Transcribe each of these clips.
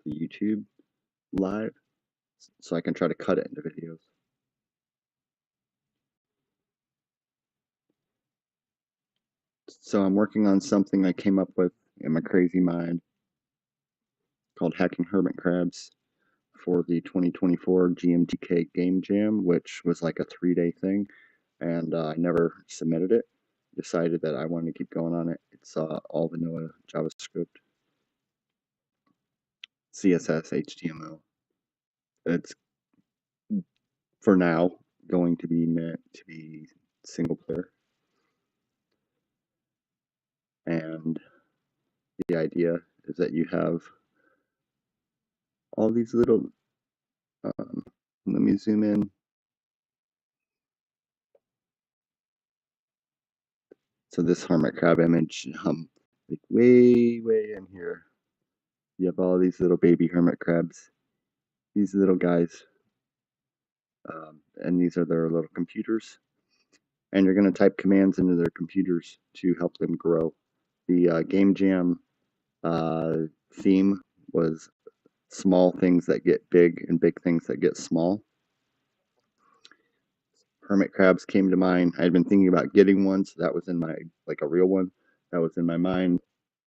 the YouTube live so I can try to cut it into videos. So I'm working on something I came up with in my crazy mind called Hacking Hermit Crabs for the 2024 GMTK Game Jam, which was like a 3-day thing, and I never submitted it. Decided that I wanted to keep going on it. It's all vanilla JavaScript, CSS, HTML. It's for now going to be meant to be single player, and the idea is that you have all these little let me zoom in. So this hermit crab image, like way in here, you have all these little baby hermit crabs, these little guys, and these are their little computers, and you're going to type commands into their computers to help them grow. The Game Jam theme was small things that get big and big things that get small. Hermit crabs came to mind. I had been thinking about getting one, so that was in my, like a real one, that was in my mind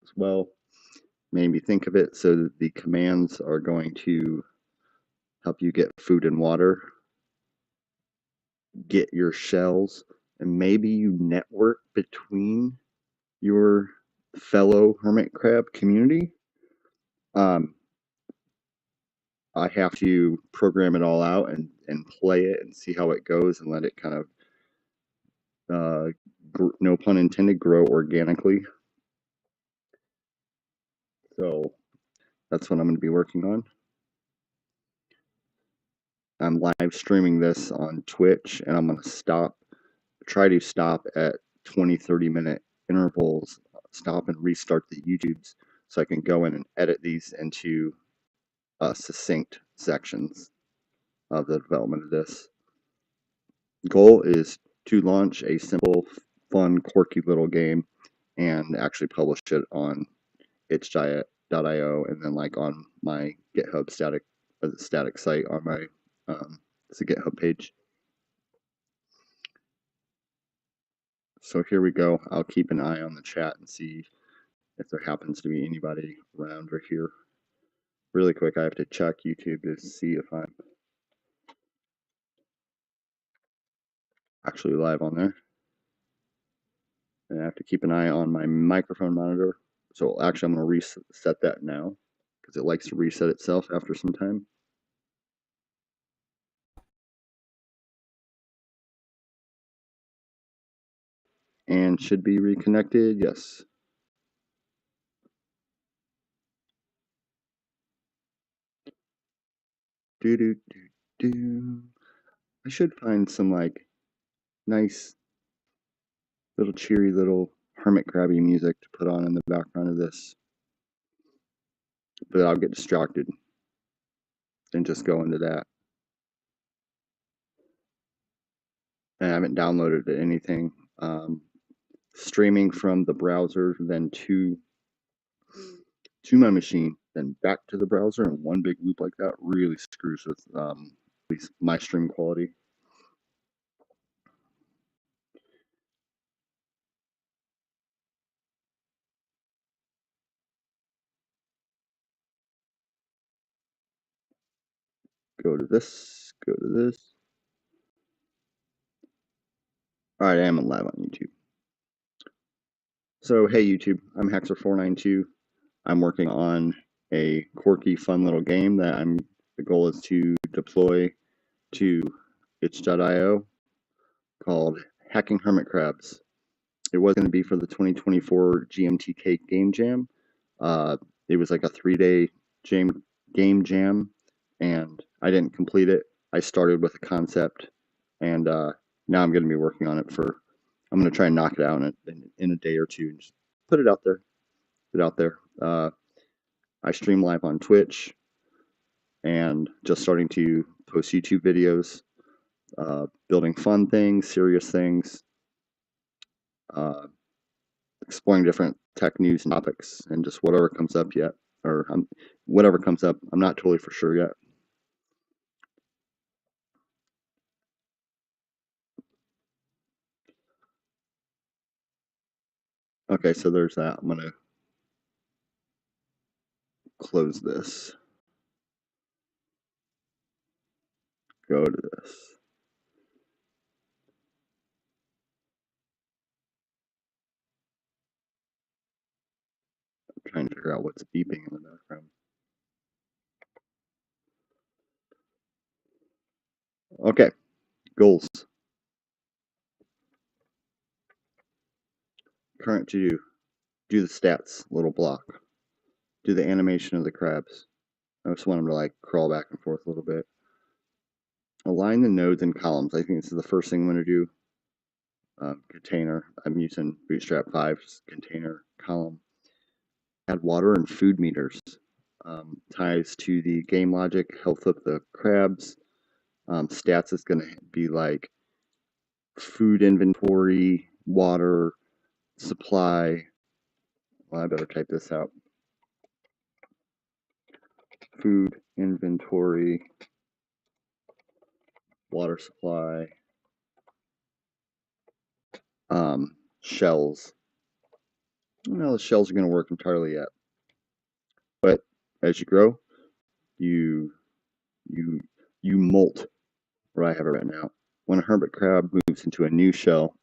as well. Made me think of it. So the commands are going to help you get food and water, get your shells, and maybe you network between your fellow hermit crab community. I have to program it all out and play it and see how it goes and let it kind of, no pun intended, grow organically. So that's what I'm going to be working on. I'm live streaming this on Twitch, and I'm going to try to stop at 20-30 minute intervals, stop and restart the YouTubes so I can go in and edit these into succinct sections of the development of this. Goal is to launch a simple, fun, quirky little game and actually publish it on itch.io and then like on my GitHub static site on my it's a GitHub page. So here we go. I'll keep an eye on the chat and see if there happens to be anybody around or here. Really quick, I have to check YouTube to see if I'm actually live on there. And I have to keep an eye on my microphone monitor. So actually I'm going to reset that now because it likes to reset itself after some time. And should be reconnected, yes. I should find some like nice little cheery little hermit crabby music to put on in the background of this. But I'll get distracted and just go into that. And I haven't downloaded anything. Streaming from the browser, then to my machine, then back to the browser in one big loop like that really screws with at least my stream quality. Go to this, go to this. All right, I am live on YouTube. So, hey YouTube, I'm Hexer492. I'm working on a quirky, fun little game that the goal is to deploy to itch.io called Hacking Hermit Crabs. It was going to be for the 2024 GMTK Game Jam. It was like a 3-day game jam, and I didn't complete it. I started with a concept, and now I'm going to be working on it I'm going to try and knock it out in a day or two and just put it out there. I stream live on Twitch and just starting to post YouTube videos, building fun things, serious things, exploring different tech news and topics, and just whatever comes up yet. or whatever comes up. I'm not totally for sure yet. Okay, so there's that. I'm going to close this. Go to this. I'm trying to figure out what's beeping in the background. Okay, goals. Current to do the stats, little block. Do the animation of the crabs. I just want them to like crawl back and forth a little bit. Align the nodes and columns. I think this is the first thing I'm going to do. Container. I'm using Bootstrap 5's container column. Add water and food meters. Ties to the game logic, health of the crabs. Stats is going to be like food inventory, water, supply. Well, I better type this out. Food inventory, water supply, shells. No, the shells are going to work entirely yet. But as you grow, you molt, where I have it right now. When a hermit crab moves into a new shell,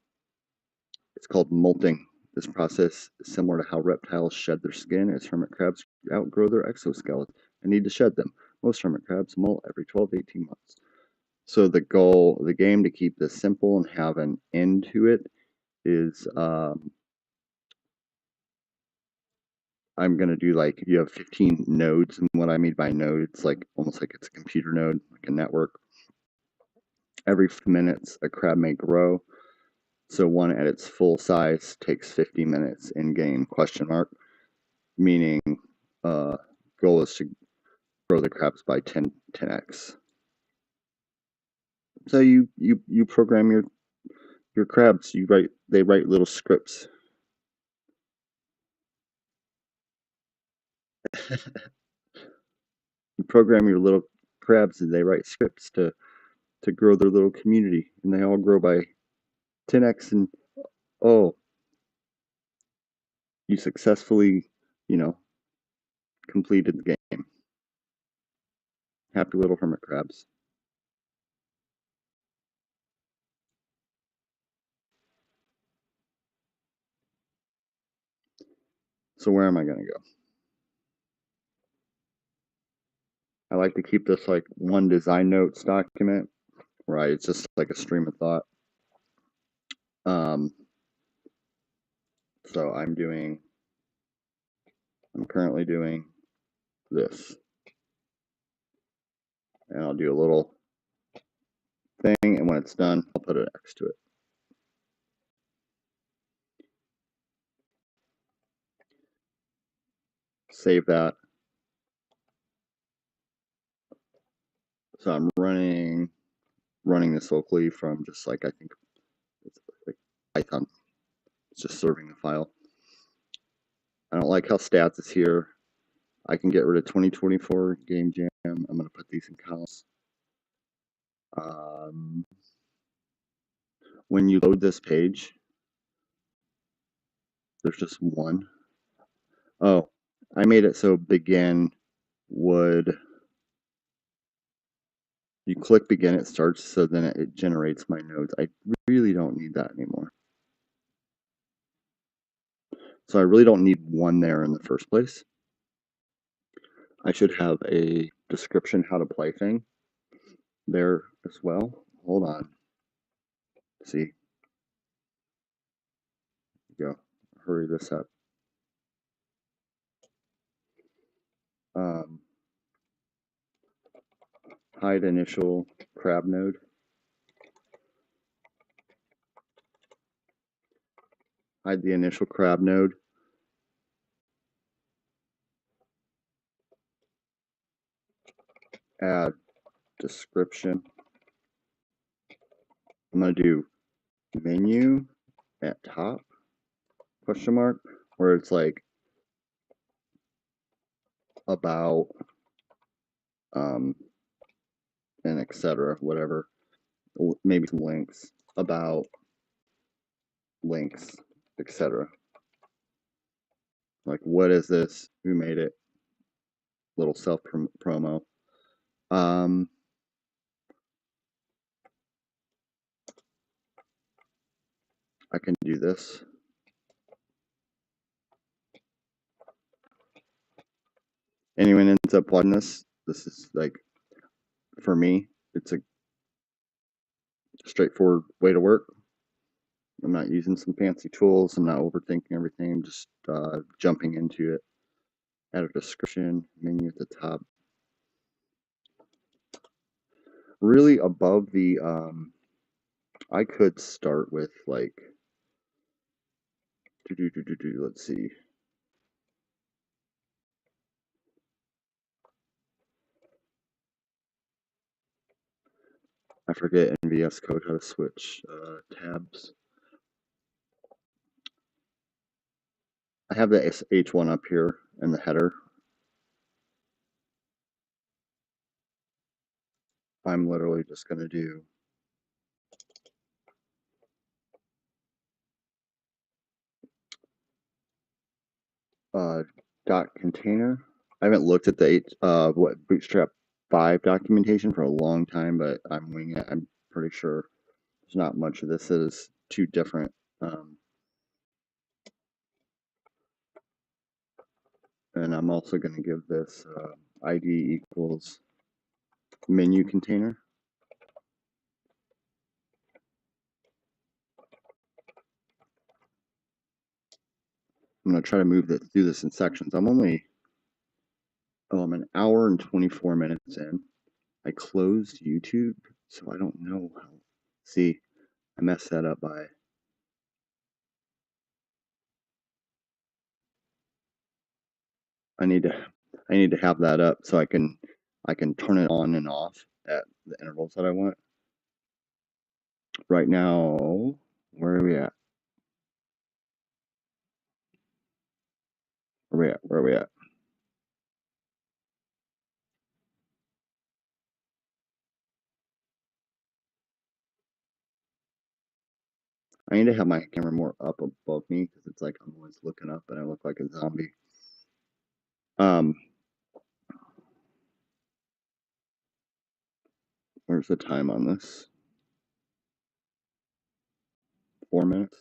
it's called molting. This process is similar to how reptiles shed their skin as hermit crabs outgrow their exoskeleton and need to shed them. Most hermit crabs molt every 12 to 18 months. So the goal of the game, to keep this simple and have an end to it, is I'm going to do like, you have 15 nodes, and what I mean by node, it's like almost like it's a computer node, like a network. Every few minutes, a crab may grow. So one at its full size takes 50 minutes in game, question mark, meaning goal is to grow the crabs by 10x. So you program your crabs, they write little scripts. You program your little crabs and they write scripts to grow their little community, and they all grow by 10x, and oh, you successfully, completed the game. Happy little hermit crabs. So where am I going to go? I like to keep this like one design notes document, right? It's just like a stream of thought. So I'm currently doing this, and I'll do a little thing, and when it's done, I'll put an X to it. Save that. So I'm running this locally from just like, I think it's like Python. It's just serving the file. I don't like how stats is here. I can get rid of 2024 game jam. I'm going to put these in columns. When you load this page, there's just one. Oh, I made it so begin would, you click begin, it starts, so then it generates my nodes. I really don't need that anymore. So I really don't need one there in the first place. I should have a description how to play thing there as well. Hold on. See. Go. Hurry this up. Hide initial crab node. Hide the initial crab node. Add description. I'm going to do menu at top, question mark, where it's like about, and etc. Whatever. Maybe some links, about, links, etc. Like, what is this? Who made it? Little self promo. I can do this. Anyone ends up watching this, this is like, for me, it's a straightforward way to work. I'm not using some fancy tools. I'm not overthinking everything. I'm just jumping into it. Add a description, menu at the top. Really above the, I could start with like, let's see. I forget in VS Code how to switch tabs. I have the H1 up here in the header. I'm literally just going to do dot container. I haven't looked at the Bootstrap 5 documentation for a long time, but I'm winging it. I'm pretty sure there's not much of this that is too different. And I'm also going to give this ID equals menu container. I'm going to try to move through this in sections. I'm an hour and 24 minutes in. I closed YouTube, so I don't know how. See, I messed that up by. I need to have that up so I can turn it on and off at the intervals that I want. Right now, where are we at? Where are we at? I need to have my camera more up above me because it's like I'm always looking up and I look like a zombie. Where's the time on this? 4 minutes.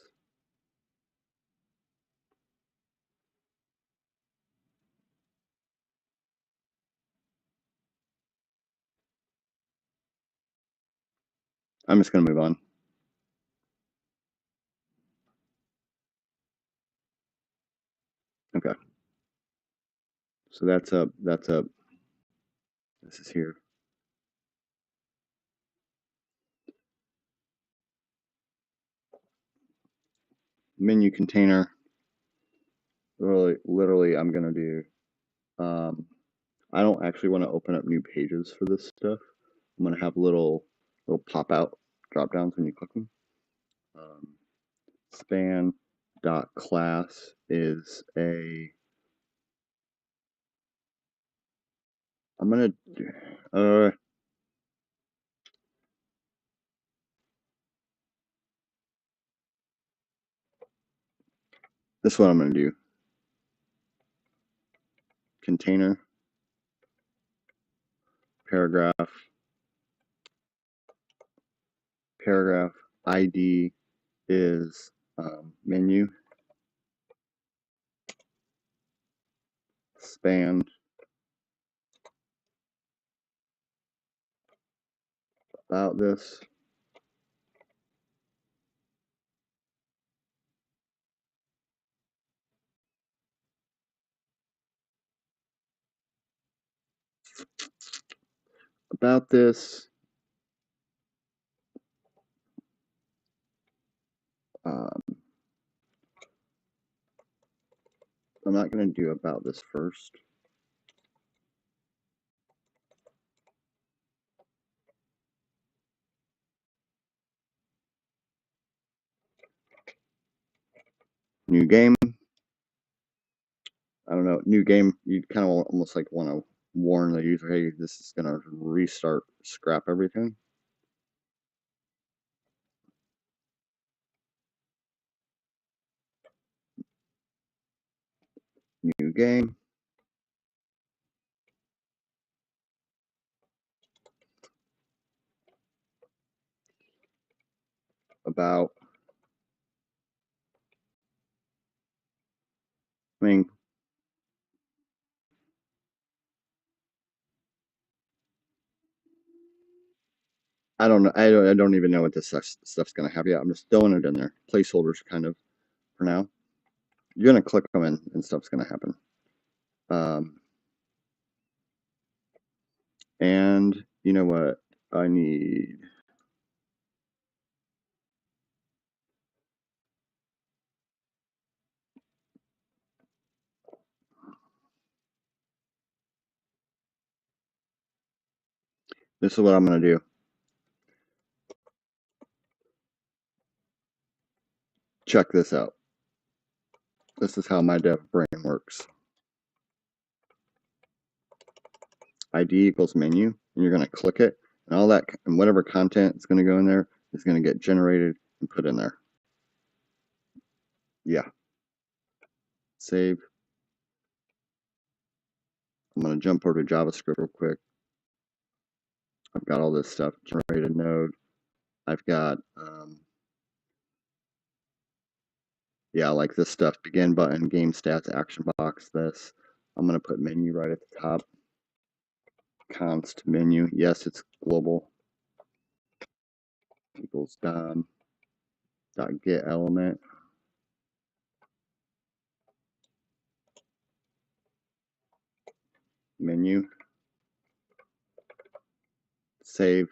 I'm just gonna move on. Okay. So that's up. That's up. This is here. Menu container. Literally, I'm gonna do. I don't actually want to open up new pages for this stuff. I'm gonna have little pop out drop downs when you click them. Span dot class is a. I'm gonna do. This is what I'm gonna do. Container. Paragraph. Paragraph ID is menu. Span about this. About this. I'm not going to do about this first. New game. I don't don't know, new game, you kind of almost like want to warn the user, hey, this is going to restart, scrap everything. New game. About, I mean, I don't know. I don't even know what this stuff's going to have yet. I'm just throwing it in there. Placeholders kind of for now. You're going to click them in and stuff's going to happen. And you know what I need? This is what I'm going to do. Check this out. This is how my dev brain works. ID equals menu, and you're going to click it, and all that, and whatever content is going to go in there is going to get generated and put in there. Yeah. Save. I'm going to jump over to JavaScript real quick. I've got all this stuff, generated node. I've got, yeah, like this stuff, begin button, game stats, action box, this. I'm going to put menu right at the top. Const menu. Yes, it's global. Equals dot get element. Menu. Save.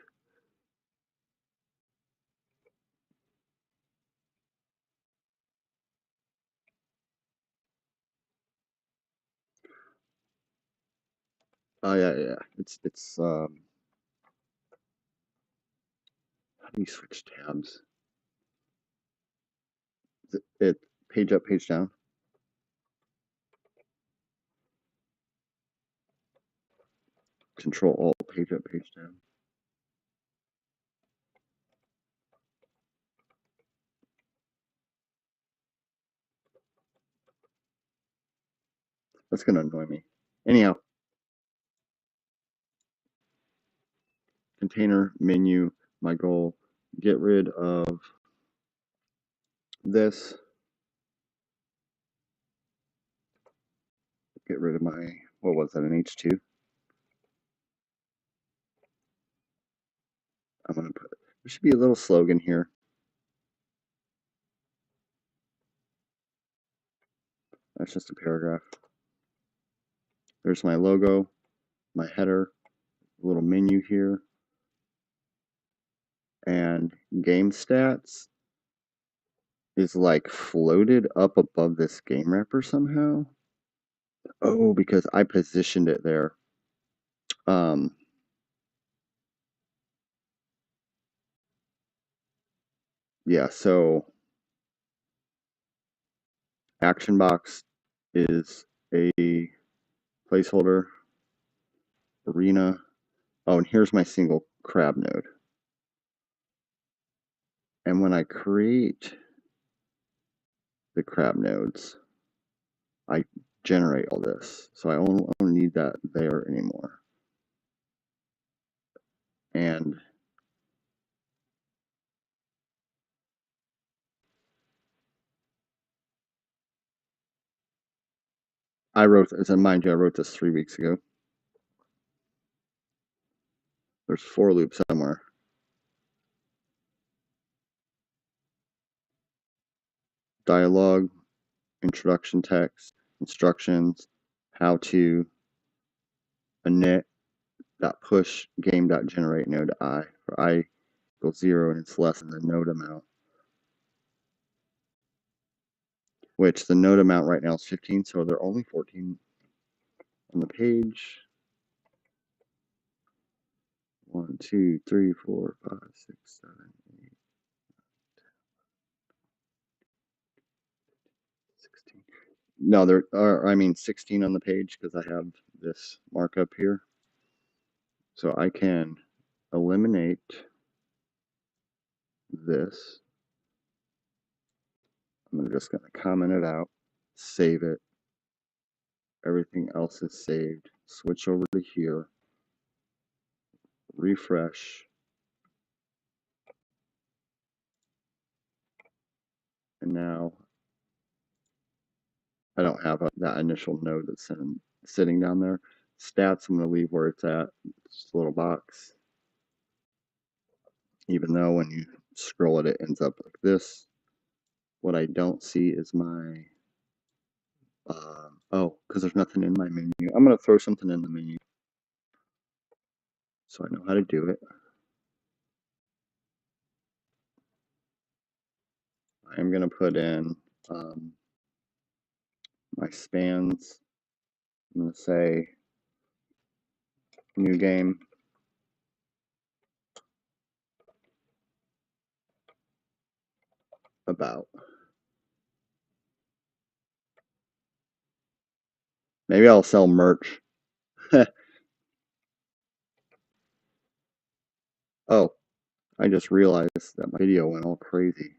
Oh yeah. It's how do you switch tabs? It page up, page down. Control Alt, page up, page down. That's gonna annoy me. Anyhow, container menu. My goal: get rid of this. Get rid of my, what was that, an H2? I'm gonna put, there should be a little slogan here. That's just a paragraph. There's my logo, my header, little menu here, and game stats is like floated up above this game wrapper somehow. Oh, because I positioned it there. Yeah, so action box is a placeholder. Arena. Oh, and here's my single crab node. And when I create the crab nodes, I generate all this. So I don't need that there anymore. And I wrote, as I mind you, I wrote this 3 weeks ago. There's for loop somewhere. Dialogue, introduction text, instructions, how to, init, push, game.generate node I, for I equals 0 and it's less than the node amount. Which the node amount right now is 15, so there are only 14 on the page. 1, 2, 3, 4, 5, 6, 7, 8, 16. No, there are, I mean 16 on the page because I have this markup here. So I can eliminate this. I'm just going to comment it out, save it. Everything else is saved. Switch over to here, refresh, and now I don't have that initial node that's sitting down there. Stats, I'm going to leave where it's at. It's a little box. Even though when you scroll it, it ends up like this. What I don't see is my, oh, because there's nothing in my menu. I'm going to throw something in the menu so I know how to do it. I'm going to put in my spans. I'm going to say new game. About. Maybe I'll sell merch. Oh, I just realized that my video went all crazy.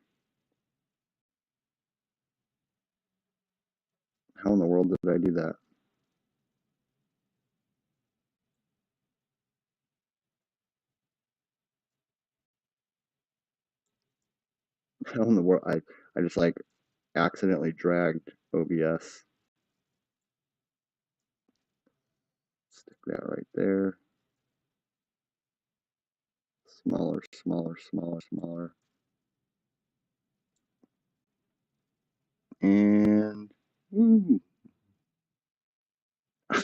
How in the world did I do that? How in the world? I just like accidentally dragged OBS. Stick that right there. Smaller, smaller, smaller, smaller. And ooh,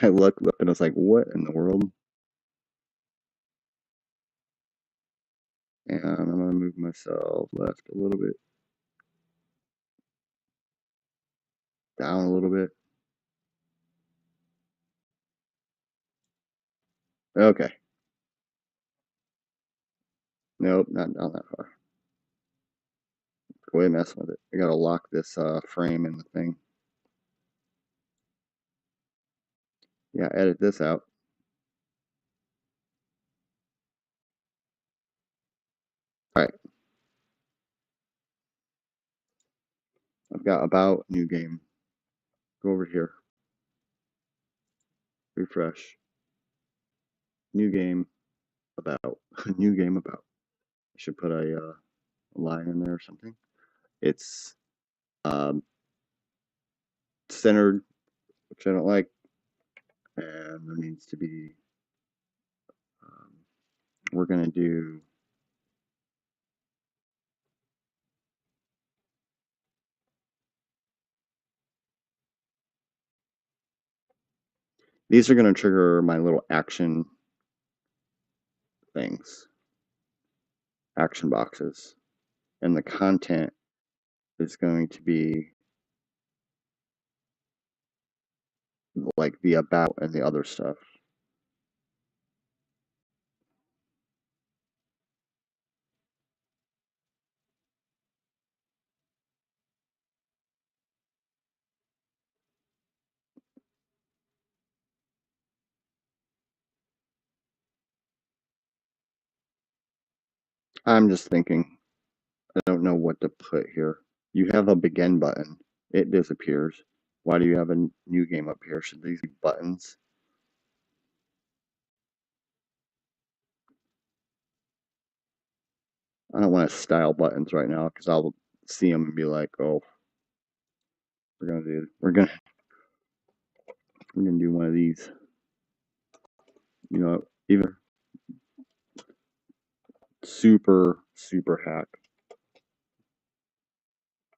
I looked up and I was like, what in the world? And I'm going to move myself left a little bit, down a little bit. Okay. Nope, not down that far. Go ahead and mess with it. I got to lock this frame in the thing. Yeah, edit this out. All right. I've got about new game. Go over here. Refresh. New game about. New game about. I should put a line in there or something. It's centered, which I don't like, and there needs to be. We're gonna do. These are gonna trigger my little action things, action boxes, and the content is going to be like the about and the other stuff. I'm just thinking, I don't know what to put here. You have a begin button. It disappears. Why do you have a new game up here? Should these be buttons? I don't want to style buttons right now because I'll see them and be like, oh, we're gonna do one of these. You know, even super hack.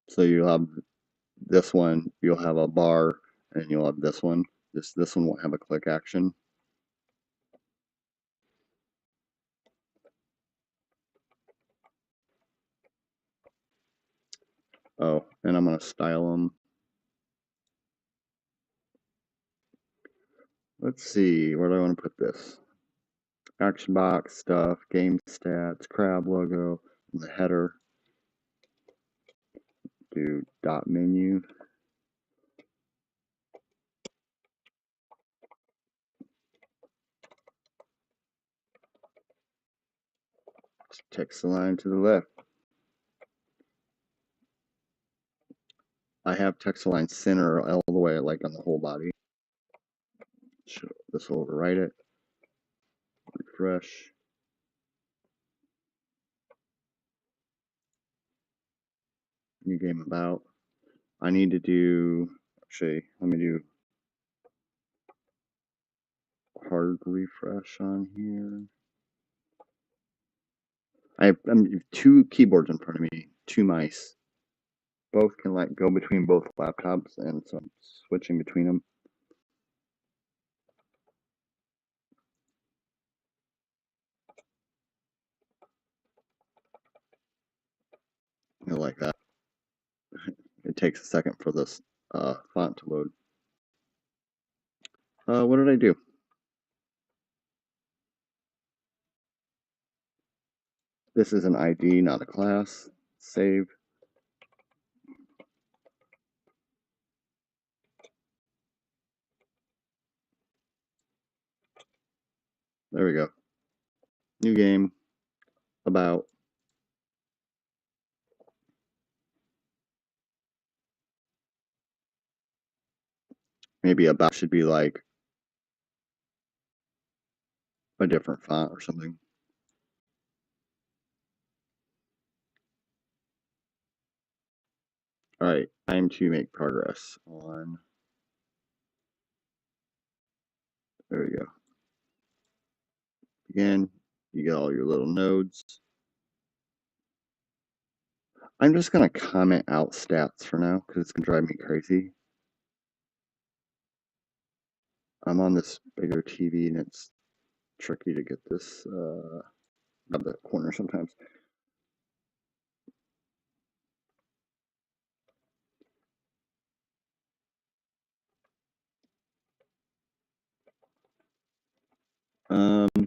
So you'll have this one, you'll have a bar, and you'll have this one. This one won't have a click action. Oh, and I'm gonna style them. Let's see, where do I want to put this? Action box stuff, game stats, crab logo, and the header. Do dot menu. Text align to the left. I have text align center all the way, like on the whole body. This will overwrite it. Refresh. New game about. I need to do, actually, let me do hard refresh on here. I have two keyboards in front of me, two mice. Both can like go between both laptops, and so I'm switching between them. Like that. It takes a second for this font to load. What did I do? This is an ID, not a class. Save. There we go. New game. About. Maybe about should be like a different font or something. All right, time to make progress on. There we go. Again, you get all your little nodes. I'm just going to comment out stats for now because it's going to drive me crazy. I'm on this bigger TV and it's tricky to get this out the corner sometimes.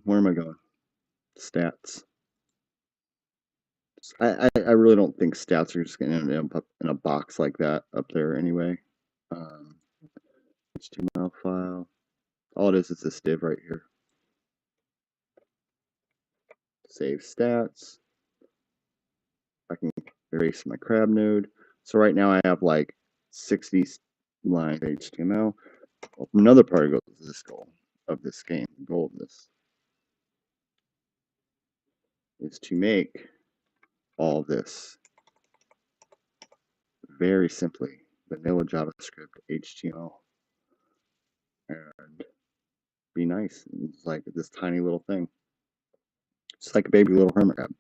Where am I going? Stats. I really don't think stats are just going to end up in a box like that up there anyway. HTML file. All it is this div right here. Save stats. I can erase my crab node. So right now I have like 60 lines of HTML. Another part goes to this goal of this game. The goal of this is to make all this very simply vanilla JavaScript HTML and be nice. It's like this tiny little thing. It's like a baby little hermit crab.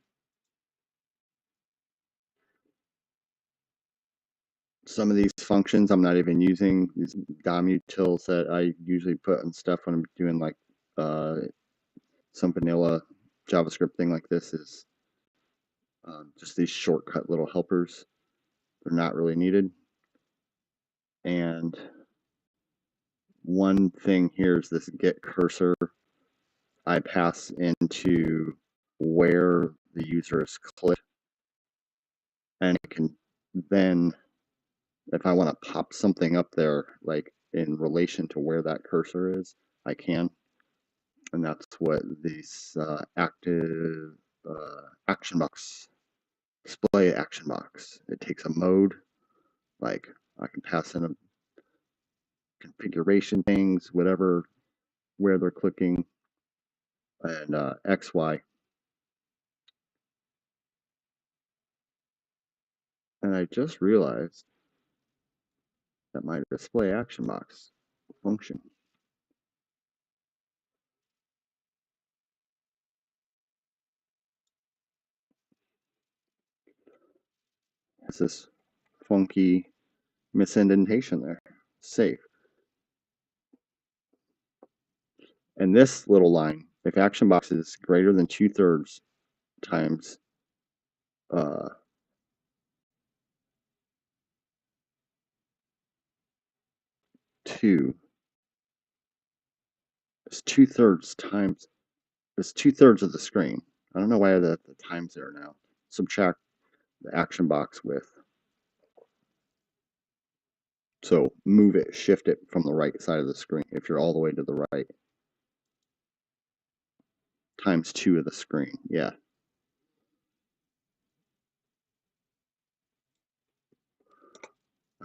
Some of these functions I'm not even using. These DOM utils that I usually put on stuff when I'm doing like some vanilla JavaScript thing like this is just these shortcut little helpers. They're not really needed. And one thing here is this get cursor. I pass into where the user is clicked, and it can then, if I want to pop something up there, like in relation to where that cursor is, I can. And that's what these active action box, display action box. It takes a mode, like I can pass in a configuration things, whatever, where they're clicking, and X, Y. And I just realized that my display action box function has this funky misindentation there. Save. And this little line, if action box is greater than 2/3 times 2, it's 2/3 times, it's 2/3 of the screen. I don't know why the times there now. Subtract the action box width. So move it, shift it from the right side of the screen if you're all the way to the right. Times 2 of the screen, yeah.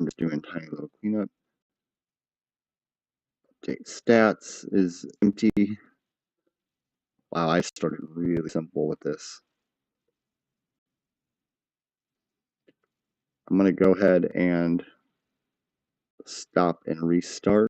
I'm just doing tiny little cleanup. Update stats is empty. Wow, I started really simple with this. I'm going to go ahead and stop and restart.